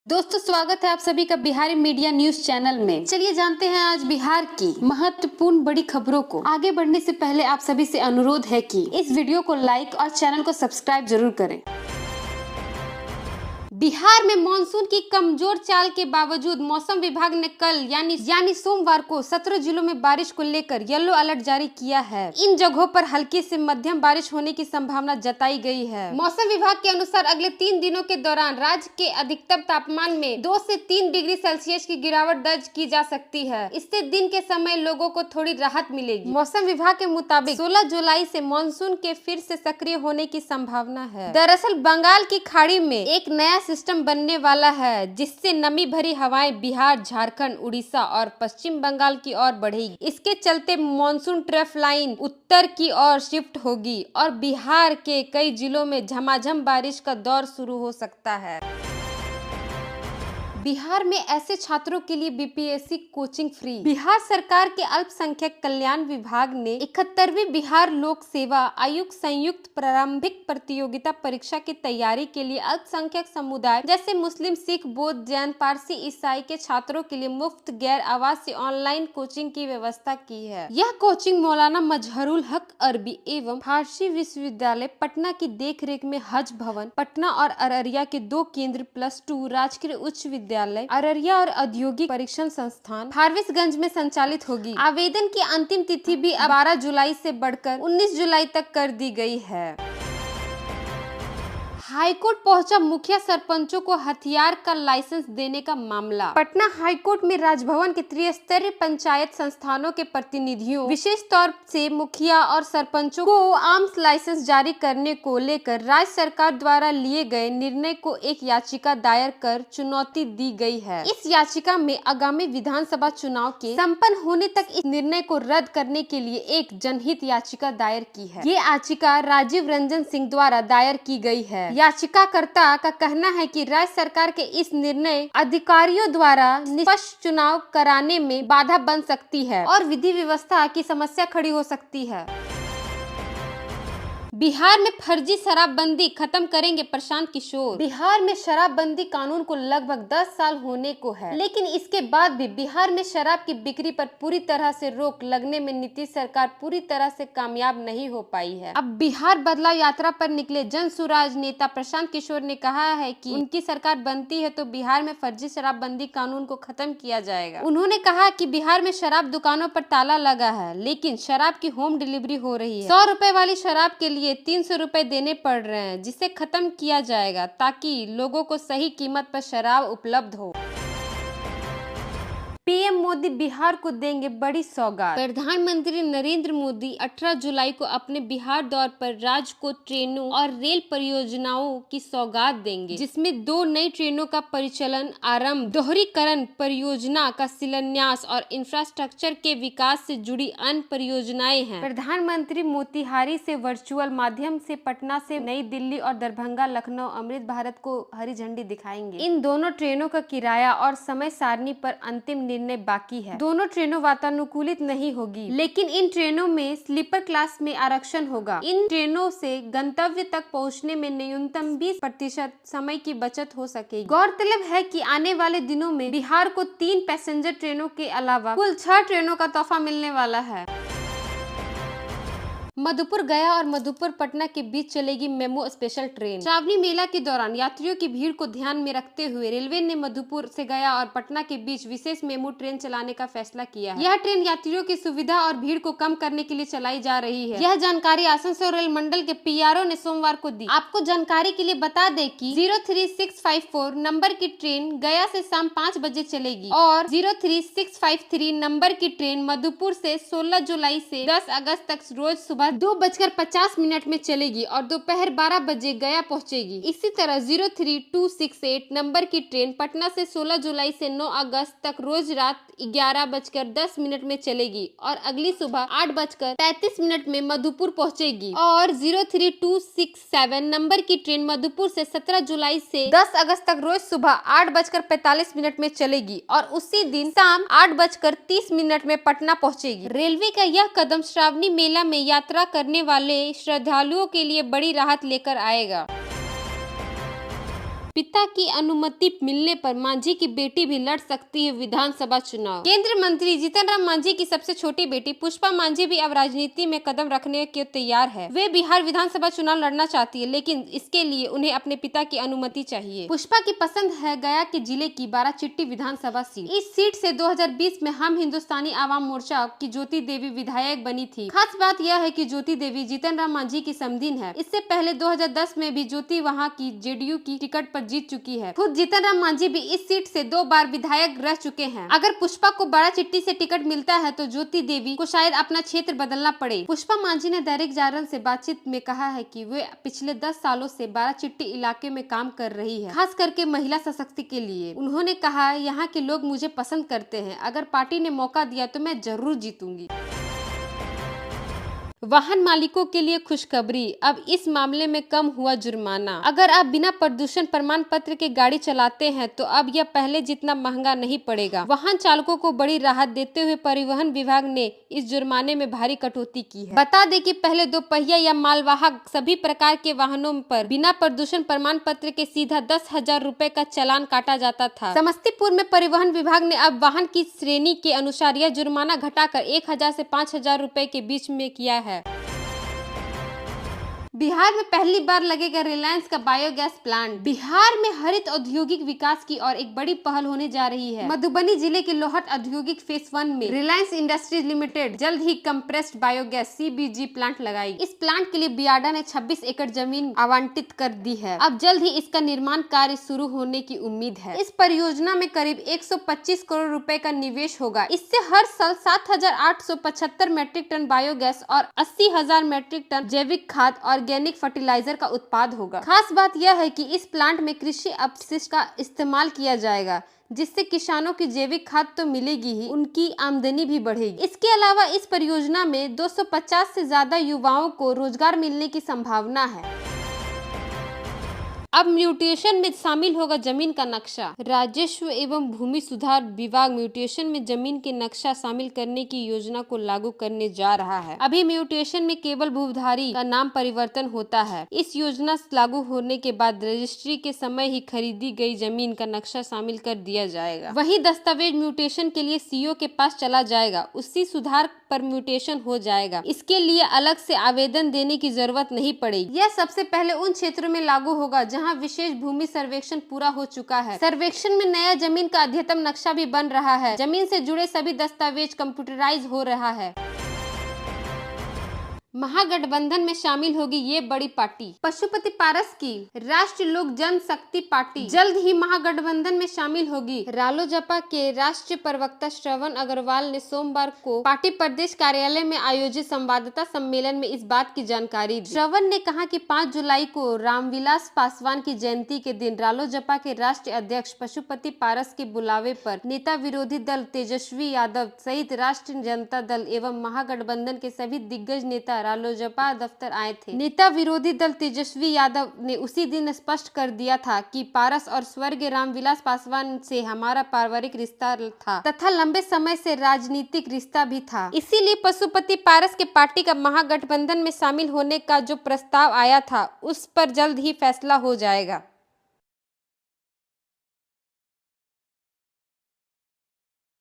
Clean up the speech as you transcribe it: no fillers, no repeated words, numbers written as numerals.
दोस्तों, स्वागत है आप सभी का बिहारी मीडिया न्यूज चैनल में। चलिए जानते हैं आज बिहार की महत्वपूर्ण बड़ी खबरों को। आगे बढ़ने से पहले आप सभी से अनुरोध है कि इस वीडियो को लाइक और चैनल को सब्सक्राइब जरूर करें। बिहार में मानसून की कमजोर चाल के बावजूद मौसम विभाग ने कल यानी सोमवार को 17 जिलों में बारिश को लेकर येलो अलर्ट जारी किया है। इन जगहों पर हल्की से मध्यम बारिश होने की संभावना जताई गई है। मौसम विभाग के अनुसार अगले 3 दिनों के दौरान राज्य के अधिकतम तापमान में 2 से 3 डिग्री सेल्सियस की गिरावट दर्ज की जा सकती है। इससे दिन के समय लोगों को थोड़ी राहत मिलेगी। मौसम विभाग के मुताबिक 16 जुलाई से मानसून के फिर से सक्रिय होने की संभावना है। दरअसल बंगाल की खाड़ी में एक नया सिस्टम बनने वाला है, जिससे नमी भरी हवाएं बिहार, झारखंड, उड़ीसा और पश्चिम बंगाल की ओर बढ़ेगी। इसके चलते मानसून ट्रफ लाइन उत्तर की ओर शिफ्ट होगी और बिहार के कई जिलों में झमाझम बारिश का दौर शुरू हो सकता है। बिहार में ऐसे छात्रों के लिए बीपीएससी कोचिंग फ्री। बिहार सरकार के अल्पसंख्यक कल्याण विभाग ने 71वीं बिहार लोक सेवा आयोग संयुक्त प्रारंभिक प्रतियोगिता परीक्षा की तैयारी के लिए अल्पसंख्यक समुदाय जैसे मुस्लिम, सिख, बौद्ध, जैन, पारसी, ईसाई के छात्रों के लिए मुफ्त गैर आवासीय ऑनलाइन कोचिंग की व्यवस्था की है। यह कोचिंग मौलाना मजहरुल हक अरबी एवं फारसी विश्वविद्यालय पटना की देखरेख में हज भवन पटना और अररिया के 2 केंद्र +2 राजकीय उच्च विद्यालय अररिया और औद्योगिक परीक्षण संस्थान फारबिसगंज में संचालित होगी। आवेदन की अंतिम तिथि भी 12 जुलाई से बढ़कर 19 जुलाई तक कर दी गई है। हाईकोर्ट पहुंचा मुखिया सरपंचों को हथियार का लाइसेंस देने का मामला। पटना हाईकोर्ट में राजभवन के त्रिस्तरीय पंचायत संस्थानों के प्रतिनिधियों, विशेष तौर से मुखिया और सरपंचों को आर्म्स लाइसेंस जारी करने को लेकर राज्य सरकार द्वारा लिए गए निर्णय को एक याचिका दायर कर चुनौती दी गई है। इस याचिका में आगामी विधानसभा चुनाव के संपन्न होने तक इस निर्णय को रद्द करने के लिए एक जनहित याचिका दायर की है। ये याचिका राजीव रंजन सिंह द्वारा दायर की गई है। याचिकाकर्ता का कहना है कि राज्य सरकार के इस निर्णय अधिकारियों द्वारा निष्पक्ष चुनाव कराने में बाधा बन सकती है और विधि व्यवस्था की समस्या खड़ी हो सकती है। बिहार में फर्जी शराबबंदी खत्म करेंगे प्रशांत किशोर। बिहार में शराबबंदी कानून को लगभग 10 साल होने को है, लेकिन इसके बाद भी बिहार में शराब की बिक्री पर पूरी तरह से रोक लगने में नीतीश सरकार पूरी तरह से कामयाब नहीं हो पाई है। अब बिहार बदलाव यात्रा पर निकले जन सुराज नेता प्रशांत किशोर ने कहा है कि उनकी सरकार बनती है तो बिहार में फर्जी शराबबंदी कानून को खत्म किया जाएगा। उन्होंने कहा कि बिहार में शराब दुकानों पर ताला लगा है, लेकिन शराब की होम डिलीवरी हो रही है। 100 रुपए वाली शराब के लिए 300 रुपए देने पड़ रहे हैं, जिसे खत्म किया जाएगा ताकि लोगों को सही कीमत पर शराब उपलब्ध हो। पीएम मोदी बिहार को देंगे बड़ी सौगात। प्रधानमंत्री नरेंद्र मोदी 18 जुलाई को अपने बिहार दौरे पर राज्य को ट्रेनों और रेल परियोजनाओं की सौगात देंगे, जिसमें 2 नई ट्रेनों का परिचालन आरंभ, दोहरीकरण परियोजना का शिलान्यास और इंफ्रास्ट्रक्चर के विकास से जुड़ी अन्य परियोजनाएं हैं। प्रधानमंत्री मोतिहारी से वर्चुअल माध्यम से पटना से नई दिल्ली और दरभंगा, लखनऊ, अमृत भारत को हरी झंडी दिखाएंगे। इन दोनों ट्रेनों का किराया और समय सारणी पर अंतिम निर्णय बाकी है। दोनों ट्रेनों वातानुकूलित नहीं होगी, लेकिन इन ट्रेनों में स्लीपर क्लास में आरक्षण होगा। इन ट्रेनों से गंतव्य तक पहुंचने में न्यूनतम 20% समय की बचत हो सकेगी। गौरतलब है कि आने वाले दिनों में बिहार को 3 पैसेंजर ट्रेनों के अलावा कुल 6 ट्रेनों का तोहफा मिलने वाला है। मधुपुर गया और मधुपुर पटना के बीच चलेगी मेमू स्पेशल ट्रेन। श्रावणी मेला के दौरान यात्रियों की भीड़ को ध्यान में रखते हुए रेलवे ने मधुपुर से गया और पटना के बीच विशेष मेमू ट्रेन चलाने का फैसला किया है। यह ट्रेन यात्रियों की सुविधा और भीड़ को कम करने के लिए चलाई जा रही है। यह जानकारी आसनसोल रेल मंडल के पीआरओ ने सोमवार को दी। आपको जानकारी के लिए बता दें कि 03654 नंबर की ट्रेन गया से शाम 5 बजे चलेगी और 03653 नंबर की ट्रेन मधुपुर से 16 जुलाई से 10 अगस्त तक रोज सुबह 2:50 में चलेगी और दोपहर 12 बजे गया पहुंचेगी। इसी तरह 03268 नंबर की ट्रेन पटना से 16 जुलाई से 9 अगस्त तक रोज रात 11:10 में चलेगी और अगली सुबह 8:33 में मधुपुर पहुंचेगी और 03267 नंबर की ट्रेन मधुपुर से 17 जुलाई से 10 अगस्त तक रोज सुबह 8:45 में चलेगी और उसी दिन शाम 8:30 में पटना पहुंचेगी। रेलवे का यह कदम श्रावणी मेला में यात्रा करने वाले श्रद्धालुओं के लिए बड़ी राहत लेकर आएगा। पिता की अनुमति मिलने पर मांझी की बेटी भी लड़ सकती है विधानसभा चुनाव। केंद्रीय मंत्री जीतन राम मांझी की सबसे छोटी बेटी पुष्पा मांझी भी अब राजनीति में कदम रखने के तैयार है। वे बिहार विधानसभा चुनाव लड़ना चाहती है, लेकिन इसके लिए उन्हें अपने पिता की अनुमति चाहिए। पुष्पा की पसंद है गया के जिले की बाराचिट्टी विधानसभा सीट। इस सीट से 2020 में हम हिंदुस्तानी आवाम मोर्चा की ज्योति देवी विधायक बनी थी। खास बात यह है कि ज्योति देवी जीतन राम मांझी की समधिन है। इससे पहले 2010 में भी ज्योति वहां की जेडीयू की टिकट पर जीत चुकी है। खुद जीतन राम मांझी भी इस सीट से 2 बार विधायक रह चुके हैं। अगर पुष्पा को बाराचिट्टी से टिकट मिलता है तो ज्योति देवी को शायद अपना क्षेत्र बदलना पड़े। पुष्पा मांझी ने दैनिक जागरण से बातचीत में कहा है कि वे पिछले 10 सालों से बाराचिट्टी इलाके में काम कर रही है, खास करके महिला सशक्ति के लिए। उन्होंने कहा, यहाँ के लोग मुझे पसंद करते हैं, अगर पार्टी ने मौका दिया तो मैं जरूर जीतूंगी। वाहन मालिकों के लिए खुशखबरी, अब इस मामले में कम हुआ जुर्माना। अगर आप बिना प्रदूषण प्रमाण पत्र के गाड़ी चलाते हैं तो अब यह पहले जितना महंगा नहीं पड़ेगा। वाहन चालकों को बड़ी राहत देते हुए परिवहन विभाग ने इस जुर्माने में भारी कटौती की है। बता दें कि पहले 2 पहिया या मालवाहक सभी प्रकार के वाहनों पर बिना प्रदूषण प्रमाण पत्र के सीधा 10,000 रुपए का चालान काटा जाता था। समस्तीपुर में परिवहन विभाग ने अब वाहन की श्रेणी के अनुसार यह जुर्माना घटाकर 1,000 से 5,000 रुपए के बीच में किया है। बिहार में पहली बार लगेगा रिलायंस का बायोगैस प्लांट। बिहार में हरित औद्योगिक विकास की और एक बड़ी पहल होने जा रही है। मधुबनी जिले के लोहट औद्योगिक फेज 1 में रिलायंस इंडस्ट्रीज लिमिटेड जल्द ही कंप्रेस्ड बायोगैस CBG प्लांट लगाएगी। इस प्लांट के लिए बियाडा ने 26 एकड़ जमीन आवंटित कर दी है। अब जल्द ही इसका निर्माण कार्य शुरू होने की उम्मीद है। इस परियोजना में करीब 125 करोड़ रुपए का निवेश होगा। इससे हर साल 7,875 मैट्रिक टन बायोगैस और 80,000 मैट्रिक टन जैविक खाद ऑर्गेनिक फर्टिलाइजर का उत्पाद होगा। खास बात यह है कि इस प्लांट में कृषि अपशिष्ट का इस्तेमाल किया जाएगा, जिससे किसानों की जैविक खाद तो मिलेगी ही, उनकी आमदनी भी बढ़ेगी। इसके अलावा इस परियोजना में 250 से ज्यादा युवाओं को रोजगार मिलने की संभावना है। अब म्यूटेशन में शामिल होगा जमीन का नक्शा। राजस्व एवं भूमि सुधार विभाग म्यूटेशन में जमीन के नक्शा शामिल करने की योजना को लागू करने जा रहा है। अभी म्यूटेशन में केवल भूधारी का नाम परिवर्तन होता है। इस योजना लागू होने के बाद रजिस्ट्री के समय ही खरीदी गई जमीन का नक्शा शामिल कर दिया जाएगा। वही दस्तावेज म्यूटेशन के लिए CO के पास चला जाएगा, उसी सुधार पर म्यूटेशन हो जाएगा। इसके लिए अलग से आवेदन देने की जरूरत नहीं पड़ेगी। यह सबसे पहले उन क्षेत्रों में लागू होगा जहां विशेष भूमि सर्वेक्षण पूरा हो चुका है। सर्वेक्षण में नया जमीन का अद्यतन नक्शा भी बन रहा है। जमीन से जुड़े सभी दस्तावेज कंप्यूटराइज हो रहा है। महागठबंधन में शामिल होगी ये बड़ी पार्टी। पशुपति पारस की राष्ट्रीय लोक जनशक्ति पार्टी जल्द ही महागठबंधन में शामिल होगी। रालोजपा के राष्ट्रीय प्रवक्ता श्रवण अग्रवाल ने सोमवार को पार्टी प्रदेश कार्यालय में आयोजित संवाददाता सम्मेलन में इस बात की जानकारी दी। श्रवण ने कहा कि 5 जुलाई को रामविलास पासवान की जयंती के दिन रालोजपा के राष्ट्रीय अध्यक्ष पशुपति पारस के बुलावे पर नेता विरोधी दल तेजस्वी यादव सहित राष्ट्रीय जनता दल एवं महागठबंधन के सभी दिग्गज नेता रालोजपा दफ्तर आए थे। नेता विरोधी दल तेजस्वी यादव ने उसी दिन स्पष्ट कर दिया था कि पारस और स्वर्गीय रामविलास पासवान से हमारा पारिवारिक रिश्ता था तथा लंबे समय से राजनीतिक रिश्ता भी था। इसीलिए पशुपति पारस के पार्टी का महागठबंधन में शामिल होने का जो प्रस्ताव आया था उस पर जल्द ही फैसला हो जाएगा।